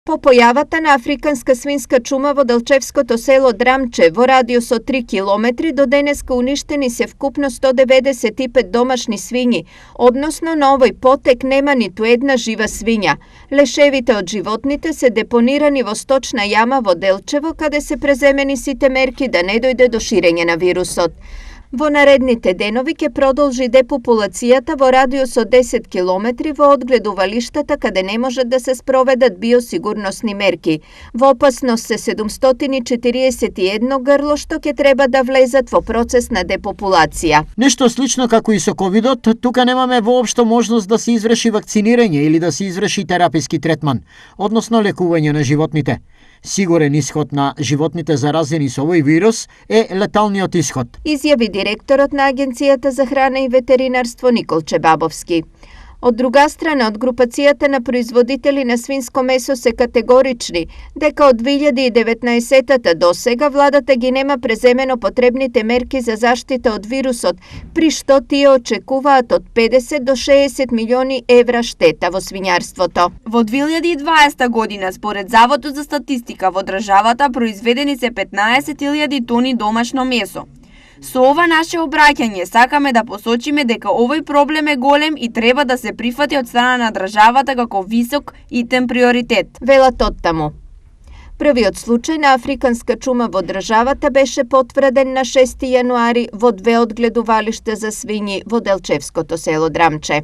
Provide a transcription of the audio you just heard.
По појавата на африканска свинска чума во Делчевското село Драмче во радиус од 3 километри до денеска уништени се вкупно 195 домашни свињи, односно на овој потек нема ниту една жива свиња. Лешевите од животните се депонирани во сточна јама во Делчево, каде се преземени сите мерки да не дојде до ширење на вирусот. Во наредните денови ќе продолжи депопулацијата во радиус од 10 километри во одгледувалиштата каде не може да се спроведат биосигурносни мерки. Во опасност се 741 грло што ќе треба да влезат во процес на депопулација. Нешто слично како и со ковидот, тука немаме воопшто можност да се изврши вакцинирање или да се изврши тераписки третман, односно лекување на животните. Сигурен исход на животните заразени со овој вирус е леталниот исход, изјави директорот на Агенцијата за храна и ветеринарство Никол Чебабовски. Од друга страна, од групацијата на производители на свинско месо се категорични дека од 2019 до сега владата ги нема преземено потребните мерки за заштита од вирусот, при што тие очекуваат од 50 до 60 милиони евра штета во свињарството. Во 2020 година, според Заводот за статистика, во државата произведени се 15.000 тони домашно месо. Со ова наше обраќање сакаме да посочиме дека овој проблем е голем и треба да се прифати од страна на државата како висок итем приоритет. Велат оттаму. Првиот случај на африканска чума во државата беше потврден на 6 јануари во 2 одгледувалишта за свињи во Делчевското село Драмче.